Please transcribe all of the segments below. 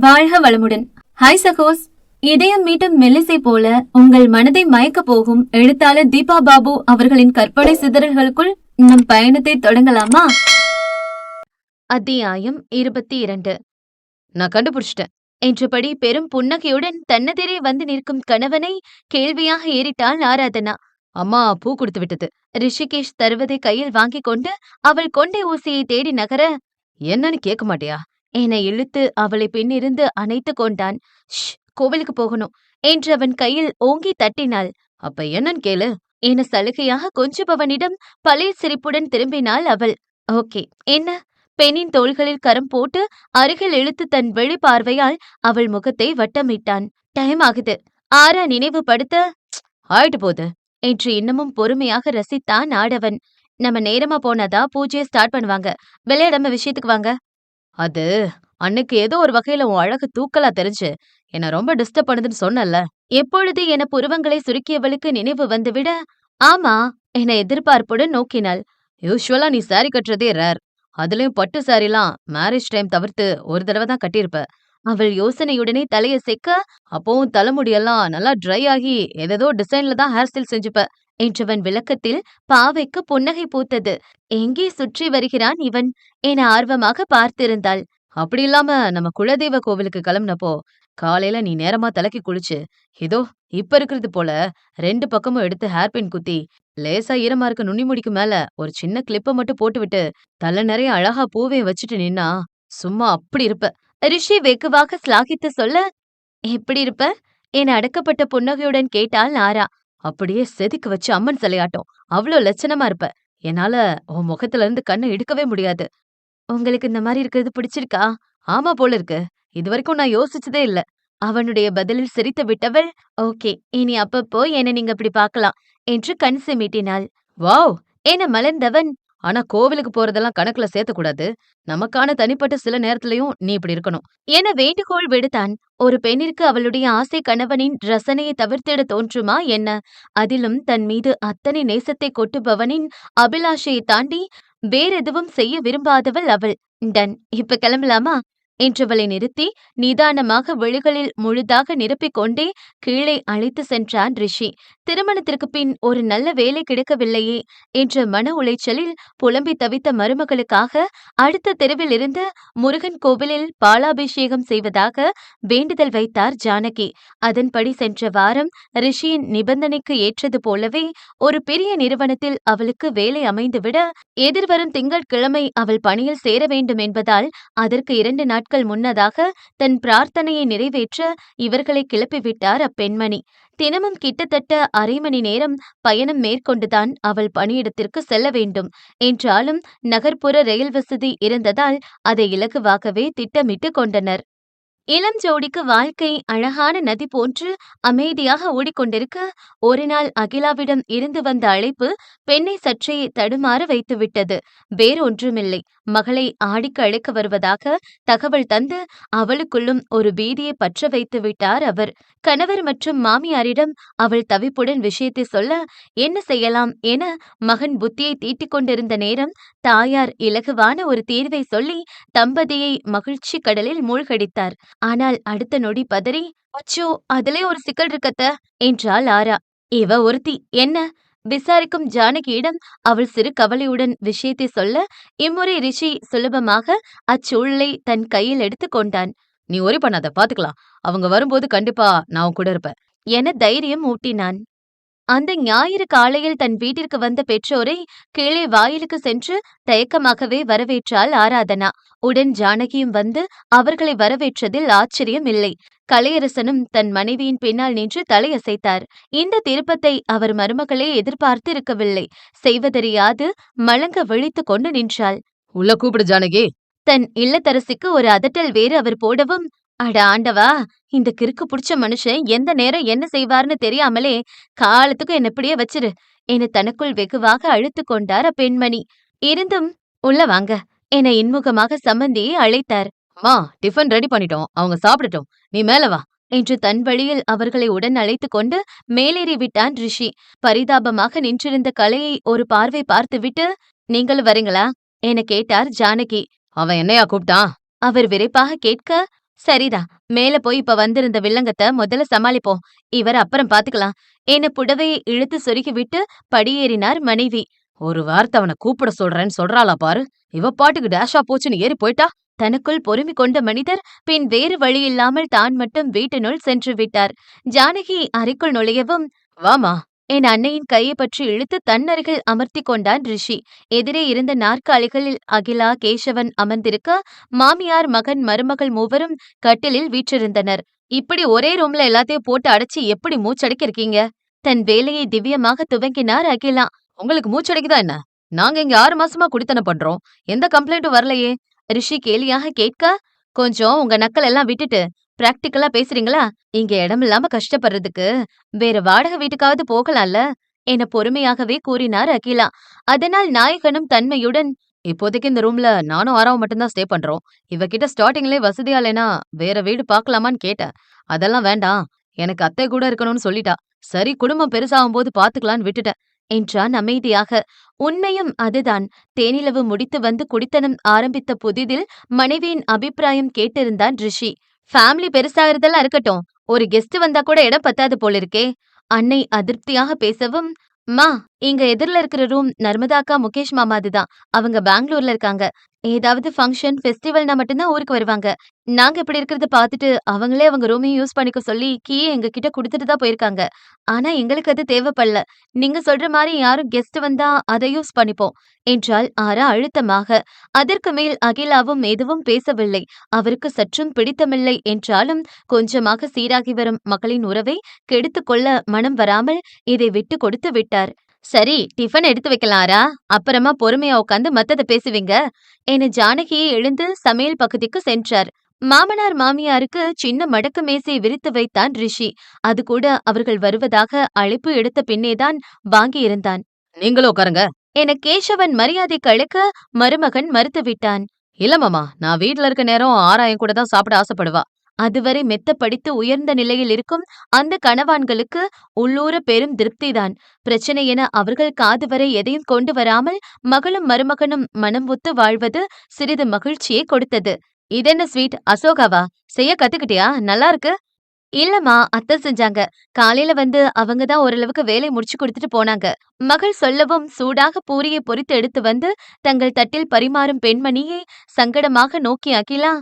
வாழ்க வளமுடன். ஹாய் சகோஸ். இதயம் மீட்டும் மெல்லிசை போல உங்கள் மனதை மயக்க போகும் எழுத்தாளர் தீபா பாபு அவர்களின் கற்பனை சிதறல்களுக்குள் நம் பயணத்தை தொடங்கலாமா? அத்தியாயம் 22. நான் கண்டுபிடிச்சிட்டேன் என்றபடி பெரும் புன்னகையுடன் தன்னெதிரே வந்து நிற்கும் கணவனை கேள்வியாக ஏறிட்டாள் ஆராதனா. அம்மா பூ கொடுத்து விட்டது. ரிஷிகேஷ் தருவதை கையில் வாங்கிக் கொண்டு அவள் கொண்டை ஊசியை தேடி நகர, என்னன்னு கேட்க மாட்டியா என இழுத்து அவளை பின்னிருந்து அணைத்து கொண்டான். ஷ், கோவிலுக்கு போகணும் என்று அவன் கையில் ஓங்கி தட்டினாள். அப்ப என்னன்னு கேளு என சலுகையாக கொஞ்சுபவனிடம் பழைய சிரிப்புடன் திரும்பினாள் அவள். ஓகே, என்ன? பெண்ணின் தோள்களில் கரம் போட்டு அருகில் இழுத்து தன் வெளி பார்வையால் அவள் முகத்தை வட்டமிட்டான். டைம் ஆகுது. ஆரா நினைவுபடுத்த, ஆயிட்டு போகுது என்று இன்னமும் பொறுமையாக ரசித்தான் ஆடவன். நம்ம நேரமா போனாதா பூஜையை ஸ்டார்ட் பண்ணுவாங்க. விளையாடாம விஷயத்துக்கு வாங்க. அது அன்னைக்கு ஏதோ ஒரு வகையில உன் அழகு தூக்கலா தெரிஞ்சு என்ன ரொம்ப டிஸ்டர்ப் பண்ணுதுன்னு சொன்னல. எப்பொழுது என புருவங்களை சுருக்கியவளுக்கு நினைவு வந்துவிட, ஆமா என எதிர்பார்ப்புடன் நோக்கினாள். யூஸ்வலா நீ சாரி கட்டுறதே ரேர். அதுலயும் பட்டு சாரிலாம் மேரேஜ் டைம் தவிர்த்து ஒரு தடவை தான் கட்டியிருப்ப. அவள் யோசனையுடனே தலைய செக்க, அப்பவும் தலைமுடியெல்லாம் நல்லா ட்ரை ஆகி ஏதேதோ டிசைன்ல தான் ஹேர் ஸ்டைல் செஞ்சுப்ப என்றவன் விளக்கத்தில் பாவைக்கு புன்னகை பூத்தது. எங்கே சுற்றி வருகிறான் இவன் என ஆர்வமாக பார்த்திருந்தாள். அப்படி இல்லாம நம்ம குலதெய்வ கோவிலுக்கு கிளம்புனப்போ காலையில நீ நேரமா தலைக்கு குளிச்சு இதோ இப்ப இருக்கிறது போல 2 பக்கமும் எடுத்து ஹேர்பின் குத்தி லேசா ஈரமா இருக்க நுனி முடிக்கு மேல ஒரு சின்ன கிளிப்ப மட்டும் போட்டு விட்டு தலை நிறைய அழகா பூவையும் வச்சுட்டு நின்னா சும்மா அப்படி இருப்ப. ரிஷி வெகுவாக ஸ்லாகித்து சொல்ல, எப்படி இருப்ப என அடக்கப்பட்ட புன்னகையுடன் கேட்டாள் ஆரா. அப்படியே செதுக்கு வச்சு அம்மன் சிலையாட்டம். அவ்வளோ லட்சணமா இருப்ப. என்னால உன் முகத்துல இருந்து கண்ணை எடுக்கவே முடியாது. உங்களுக்கு இந்த மாதிரி இருக்கிறது பிடிச்சிருக்கா? ஆமா போல இருக்கு. இதுவரைக்கும் நான் யோசிச்சதே இல்ல. அவனுடைய பதிலில் சிரித்து விட்டவள், ஓகே, இனி அப்பப்போ என்ன நீங்க இப்படி பார்க்கலாம் என்று கண் சிமிட்டினாள். வாவ் என மலர்ந்தவன், ஆனா கோவிலுக்கு போறதெல்லாம் கணக்குல சேர்த்தக்கூடாது. நமக்கான தனிப்பட்ட சில நேரத்திலயும் நீ இப்படி இருக்கணும் என வேண்டுகோள் விடுத்தான். ஒரு பெண்ணிற்கு அவளுடைய ஆசை கணவனின் ரசனையை தவிர்த்திட தோன்றுமா என்ன? அதிலும் தன் மீது அத்தனை நேசத்தை கொட்டுபவனின் அபிலாஷையை தாண்டி வேறெதுவும் செய்ய விரும்பாதவள் அவள். டன், இப்ப கிளம்பலாமா என்றவளை நிறுத்தி நிதானமாக விழிகளில் முழுதாக நிரப்பிக் கொண்டே கீழே அழைத்து சென்றான் ரிஷி. திருமணத்திற்கு பின் ஒரு நல்ல வேலை கிடைக்கவில்லையே என்ற மன உளைச்சலில் புலம்பி தவித்த மருமகளுக்காக அடுத்த தெருவில் இருந்த முருகன் கோவிலில் பாலாபிஷேகம் செய்வதாக வேண்டுதல் வைத்தார் ஜானகி. அதன்படி சென்ற வாரம் ரிஷியின் நிபந்தனைக்கு ஏற்றது போலவே ஒரு பெரிய நிறுவனத்தில் அவளுக்கு வேலை அமைந்துவிட, எதிர்வரும் திங்கட்கிழமை அவள் பணியில் சேர வேண்டும் என்பதால் அதற்கு 2 நாட்கள் முன்னதாக தன் பிரார்த்தனையை நிறைவேற்ற இவர்களை கிளப்பிவிட்டார் அப்பெண்மணி. தினமும் கிட்டத்தட்ட அரை மணி நேரம் பயணம் மேற்கொண்டுதான் அவள் பணியிடத்திற்கு செல்ல வேண்டும். என்றாலும் நகர்ப்புற ரயில் வசதி இருந்ததால் அதை இலகுவாகவே திட்டமிட்டு கொண்டனர். இளம் ஜோடிக்கு வாழ்க்கை அழகான நதி போன்று அமைதியாக ஓடிக்கொண்டிருக்க, ஒரு நாள் அகிலாவிடம் இருந்து வந்த அழைப்பு பெண்ணை சற்றே தடுமாற வைத்துவிட்டது. வேறொன்றுமில்லை, மகளை ஆடிக்கு அழைக்க வருவதாக தகவல் தந்து அவளுக்குள்ளும் ஒரு பீதியை பற்ற வைத்து விட்டார் அவர். கணவர் மற்றும் மாமியாரிடம் அவள் தவிப்புடன் விஷயத்தை சொல்ல, என்ன செய்யலாம் என மகன் புத்தியை தீட்டிக் கொண்டிருந்த நேரம் தாயார் இலகுவான ஒரு தீர்வை சொல்லி தம்பதியை மகிழ்ச்சி கடலில் மூழ்கடித்தார். ஆனால் அடுத்த நொடி பதறி, அச்சோ, அதிலே ஒரு சிக்கல் இருக்கத்த என்றாள் ஆரா. இவ ஒருத்தி என்ன? விசாரிக்கும் ஜானகியிடம் அவள் சிறு கவலையுடன் விஷயத்தை சொல்ல, இம்முறை ரிஷி சுலபமாக அச்சூழலை தன் கையில் எடுத்து கொண்டான். நீ ஒரி பண்ணாத, பாத்துக்கலாம். அவங்க வரும்போது கண்டிப்பா நான் உன் கூட இருப்பேன் என தைரியம் ஊட்டினான். அந்த ஞாயிறு காலையில் தன் வீட்டிற்கு வந்த பெற்றோரை கீழே வாயிலுக்கு சென்று தயக்கமாகவே வரவேற்றாள் ஆராதனா. உடன் ஜானகியும் வந்து அவர்களை வரவேற்றதில் ஆச்சரியம் இல்லை. கலையரசனும் தன் மனைவியின் பின்னால் நின்று தலையசைத்தார். இந்த திருப்பத்தை அவர் மருமகளே எதிர்பார்த்து இருக்கவில்லை. செய்வதறியாது மலங்க விழித்து கொண்டு நின்றாள். உள்ள கூப்பிடு ஜானகி. தன் இல்லத்தரசிக்கு ஒரு அதட்டல் வேறு அவர் போடவும், அட ஆண்டவா, இந்த கிறுக்கு புடிச்ச மனுஷன் எந்த நேரம் என்ன செய்வார்னு தெரியாமலே காலத்துக்கும் என்ன இப்படியே வச்சிரு என தனக்குள் வெகுவாக அழுத்து கொண்டார் அப்பெண்மணி. இருந்தும் உள்ள வாங்க என இன்முகமாக சம்பந்தியை அழைத்தார். அம்மா, டிஃபன் ரெடி பண்ணிட்டோம், அவங்க சாப்பிடட்டும், நீ மேல வா என்று தன் வழியில் அவர்களை உடன் அழைத்து கொண்டு மேலேறி விட்டான் ரிஷி. பரிதாபமாக நின்றிருந்த கலையை ஒரு பார்வை பார்த்துவிட்டு, நீங்களும் வரீங்களா என கேட்டார் ஜானகி. அவன் என்னையா கூப்பிட்டான்? அவர் விரைப்பாக கேட்க, சரிதான். மேல போய் இப்ப வந்திருந்த வில்லங்கத்த முதல்ல சமாளிப்போம். இவர அப்புறம் பாத்துக்கலாம். என புடவையை இழுத்து சொருகி விட்டு படியேறினார் மனைவி. ஒரு வார்த்தை அவனை கூப்பிட சொல்றேன்னு சொல்றாளா பாரு. இவ பாட்டுக்கு டேஷா போச்சுன்னு ஏறி போயிட்டா. தனக்குள் பொறுமை கொண்ட மனிதர் பின் வேறு வழியில்லாமல் தான் மட்டும் வீட்டினுள் சென்று விட்டார். ஜானகி அறைக்குள் நுழையவும், வாமா என் அன்னையின் கையை பற்றி இழுத்து தன்னருகில் அமர்த்தி கொண்டான் ரிஷி. எதிரே இருந்த நாற்காலிகளில் அகிலா, கேசவன் அமர்ந்திருக்க, மாமியார், மகன், மருமகள் மூவரும் கட்டிலில் வீற்றிருந்தனர். இப்படி ஒரே ரூம்ல எல்லாத்தையும் போட்டு அடைச்சு எப்படி மூச்சடைக்க இருக்கீங்க? தன் வேலையை திவ்யமாக துவங்கினார் அகிலா. உங்களுக்கு மூச்சடைக்குதா என்ன? நாங்க இங்க 6 மாசமா குடித்தனம் பண்றோம். எந்த கம்ப்ளைண்ட்டும் வரலையே. ரிஷி கேலியாக கேட்க, கொஞ்சம் உங்க நக்கல் எல்லாம் விட்டுட்டு பிராக்டிக்கலா பேசுறீங்களா? இங்க இடமில்லாம கஷ்டப்படுறதுக்கு வேற வாடகை வீட்டுக்காவது போகலாம்ல என பொறுமையாகவே கூறினார் அகிலா. அதனால் நாயகனும் தன்மையுடன், இப்போதைக்கு இந்த ரூம்ல நானும் ஆறாவும் மட்டும்தான் ஸ்டே பண்றோம். இவகிட்ட ஸ்டார்டிங்லயே வசதியா இல்லைனா வேற வீடு பார்க்கலாமான்னு கேட்டேன். அதெல்லாம் வேண்டாம், எனக்கு அத்தை கூட இருக்கணும்னு சொல்லிட்டா. சரி, குடும்பம் பெருசாகும் போது பாத்துக்கலான்னு விட்டுட்டேன் என்றான் அமைதியாக. உண்மையும் அதுதான். தேனிலவு முடித்து வந்து குடித்தனம் ஆரம்பித்த புதிதில் மனைவியின் அபிப்பிராயம் கேட்டிருந்தான் ரிஷி. ஃபேமிலி பெருசாகிறதெல்லாம் இருக்கட்டும், ஒரு கெஸ்ட் வந்தா கூட இடம் பத்தாது போலிருக்கே. அன்னை அதிருப்தியாக பேசவும், மா, இங்க எதிர்ல இருக்கிற ரூம் நர்மதா அக்கா, முகேஷ் மாமாதுதான். அவங்க பெங்களூர்ல இருக்காங்க. ஏதாவது ஃபங்க்ஷன், ஃபெஸ்டிவல்னா மட்டும்தான் ஊருக்கு வருவாங்க. நாங்க இப்படி இருக்கிறத பார்த்துட்டு அவங்களே அவங்க ரூமையும் யூஸ் பண்ணிக்க சொல்லி கீயை எங்க கிட்ட கொடுத்துட்டு தான் போயிருக்காங்க. ஆனா எங்களுக்கு அது தேவைப்படல. நீங்க சொல்ற மாதிரி யாரும் கெஸ்ட் வந்தா அதை யூஸ் பண்ணிப்போம் என்றாள் ஆரா அழுத்தமாக. அதற்கு மேல் அகிலாவும் எதுவும் பேசவில்லை. அவருக்கு சற்றும் பிடித்தமில்லை என்றாலும் கொஞ்சமாக சீராகி வரும் மகளின் உறவை கெடுத்துக் கொள்ள மனம் வராமல் இதை விட்டு கொடுத்து விட்டார். சரி, டிஃபன் எடுத்து வைக்கலாரா? அப்புறமா பொறுமையா உட்காந்து மத்தத பேசுவீங்க என ஜானகியை எழுந்து சமையல் பகுதிக்கு சென்றார். மாமனார் மாமியாருக்கு சின்ன மடக்கு மேசையை விரித்து வைத்தான் ரிஷி. அது கூட அவர்கள் வருவதாக அழைப்பு எடுத்த பின்னேதான் வாங்கியிருந்தான். நீங்களும் உட்காருங்க என கேசவன் மரியாதை கழுக்க மருமகன் மறுத்துவிட்டான். இல்ல மாமா, நான் வீட்ல இருக்க நேரம் ஆராயம் கூட தான் சாப்பிட ஆசைப்படுவா. அதுவரை மெத்த படித்து உயர்ந்த நிலையில் இருக்கும் அந்த கணவான்களுக்கு உள்ளூர பெரும் திருப்திதான். பிரச்சனை என அவர்கள் காது வரை எதையும் கொண்டு வராமல் மகளும் மருமகனும் மனம் ஒத்து வாழ்வது சிறிது மகிழ்ச்சியை கொடுத்தது. இதென்ன ஸ்வீட், அசோகாவா? செய்ய கத்துக்கிட்டியா? நல்லா இருக்கு. இல்லம்மா, அத்தை செஞ்சாங்க. காலையில வந்து அவங்க தான் ஓரளவுக்கு வேலை முடிச்சு கொடுத்துட்டு போனாங்க. மகள் சொல்லவும் சூடாக பூரியை பொரித்து எடுத்து வந்து தங்கள் தட்டில் பரிமாறும் பெண்மணியை சங்கடமாக நோக்கி அகிலா,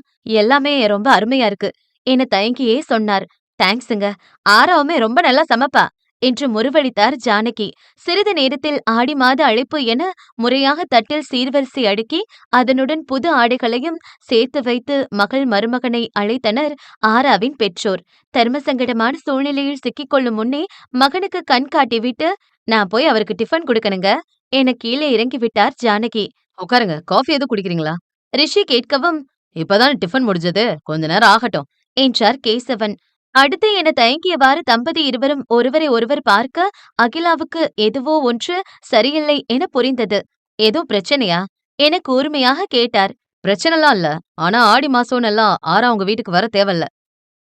எல்லாமே ரொம்ப அருமையா இருக்கு என தயங்கியே சொன்னார். தேங்க்ஸுங்க, ஆராவுமே ரொம்ப நல்லா சமைப்பா என்று முறுவளித்தார் ஜானகி. சிறிது நேரத்தில் ஆடி மாத அழைப்பு என முறையாக தட்டில் சீர்வரிசை அடுக்கி அதனுடன் புது ஆடைகளையும் சேர்த்து வைத்து மகள் மருமகனை அழைத்தனர் ஆராவின் பெற்றோர். தர்மசங்கடமான சூழ்நிலையில் சிக்கிக்கொள்ளும் முன்னே மகனுக்கு கண் காட்டிவிட்டு, நான் போய் அவருக்கு டிஃபன் கொடுக்கணுங்க என கீழே இறங்கி விட்டார் ஜானகி. உட்காருங்க, காஃபி எதுவும் குடிக்கிறீங்களா? ரிஷி கேட்கவும், இப்பதான் டிஃபன் முடிஞ்சது, கொஞ்ச நேரம் ஆகட்டும் என்றார் கேசவன். அடுத்து என தயங்கியவாறு தம்பதி இருவரும் ஒருவரை ஒருவர் பார்க்க அகிலாவுக்கு எதுவோ ஒன்று சரியில்லை என புரிந்தது. ஏதோ பிரச்சனையா என கூர்மையாக கேட்டார். பிரச்சனைலாம் இல்ல, ஆனா ஆடி மாசம்னெல்லாம் ஆரா உங்க வீட்டுக்கு வர தேவையில்ல.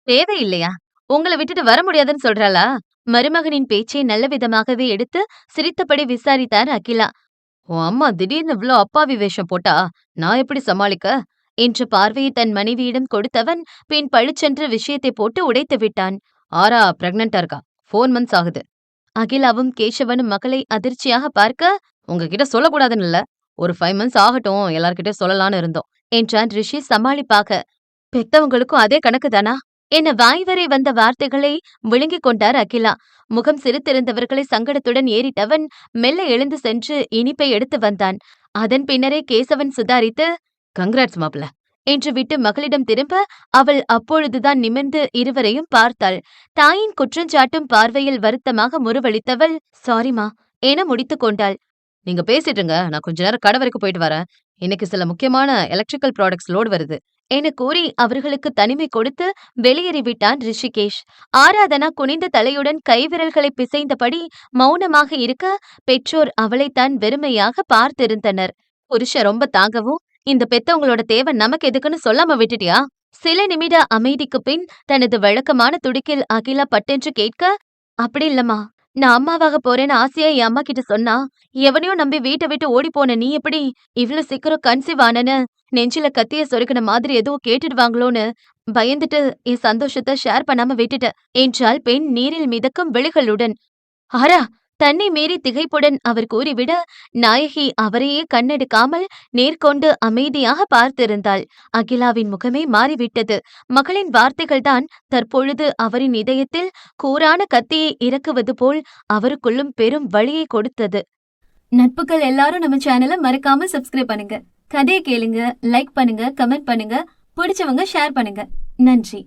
தேவையில்லையா? உங்களை விட்டுட்டு வர முடியாதுன்னு சொல்றாளா? மருமகனின் பேச்சை நல்ல விதமாகவே எடுத்து சிரித்தபடி விசாரித்தார் அகிலா. உன் அம்மா திடீர்னு இவ்ளோ அப்பாவி வேஷம் போட்டா நான் எப்படி சமாளிக்க என்ற பார்வையை தன் மனைவியிடம் கொடுத்தவன் பின் பளிச்சென்று விஷயத்தை போட்டு உடைத்து விட்டான். ஆரா பிரெக்னண்டா இருக்கா, 4 months ஆகுது. அகிலாவும் கேசவனும் மகளை அதிர்ச்சியாக பார்க்க, உங்ககிட்ட சொல்லக்கூடாதுன்னு இல்ல, ஒரு 5 months ஆகட்டும், எல்லார்கிட்டயும் சொல்லலான்னு இருந்தோம் என்றான் ரிஷி சமாளிப்பாக. பெத்தவங்களுக்கும் அதே கணக்கு தானா என வாய்வரை வந்த வார்த்தைகளை விழுங்கிக் கொண்டார் அகிலா. முகம் சிரித்திருந்தவர்களை சங்கடத்துடன் ஏறிட்டவன் மெல்ல எழுந்து சென்று இனிப்பை எடுத்து வந்தான். அதன் பின்னரே கேசவன் சுதாரித்து, கங்க்ராட்ஸ் மாப்ள என்று விட்டு மகளிடம் திரும்ப அவள் அப்பொழுதுதான் நிமிர்ந்து இருவரையும் பார்த்தாள். தாயின் குற்றஞ்சாட்டும் பார்வையில் வருத்தமாக முறுவளித்தவள், சாரிமா என முடித்துக் கொண்டாள். நீங்க பேசிட்டுங்க, நான் கொஞ்ச நேரம் கடை வரைக்கும் போயிட்டு வரேன். இன்னைக்கு சில முக்கியமான எலக்ட்ரிக்கல் ப்ராடக்ட்ஸ் லோடு வருது என கூறி அவர்களுக்கு தனிமை கொடுத்து வெளியேறிவிட்டான் ரிஷிகேஷ். ஆராதனா குனிந்த தலையுடன் கைவிரல்களை பிசைந்தபடி மௌனமாக இருக்க பெற்றோர் அவளைத்தான் வெறுமையாக பார்த்திருந்தனர். புருஷன் ரொம்ப தாங்கவும், இந்த பெத்தவங்களோட தேவை நமக்கு எதுக்குன்னு சொல்லாம விட்டுட்டியா? சில நிமிட அமைதிக்கு பின் தனது வழக்கமான துடிக்கில் அகிலா பட்டென்று கேட்க, அப்படி இல்லம்மா, நான் அம்மாவாக போறேன்னு ஆசையா என் அம்மா கிட்ட சொன்னா, எவனையோ நம்பி வீட்டை விட்டு ஓடி போன நீ எப்படி இவ்ளோ சீக்கிரம் கன்சீவ் ஆனன்னு நெஞ்சில கத்திய சொருக்கின மாதிரி எதுவும் கேட்டுடுவாங்களோன்னு பயந்துட்டு என் சந்தோஷத்தை ஷேர் பண்ணாம விட்டுட்டேன் என்றாள் பெண் நீரில் மிதக்கும் விழிகளுடன். ஆரா! தன்னை மீறி திகைப்புடன் அவர் கூறிவிட, நாயகி அவரையே கண்ணெடுக்காமல் நேர்கொண்டு அமைதியாக பார்த்திருந்தாள். அகிலாவின் முகமே மாறிவிட்டது. மகளின் வார்த்தைகள்தான் தற்பொழுது அவரின் இதயத்தில் கூரான கத்தியை இறக்குவது போல் அவருக்குள்ளும் பெரும் வலியை கொடுத்தது. நட்புகள் எல்லாரும் நம்ம சேனலை மறக்காம சப்ஸ்கிரைப் பண்ணுங்க. கதையை கேளுங்க, லைக் பண்ணுங்க, கமெண்ட் பண்ணுங்க, பிடிச்சவங்க ஷேர் பண்ணுங்க. நன்றி.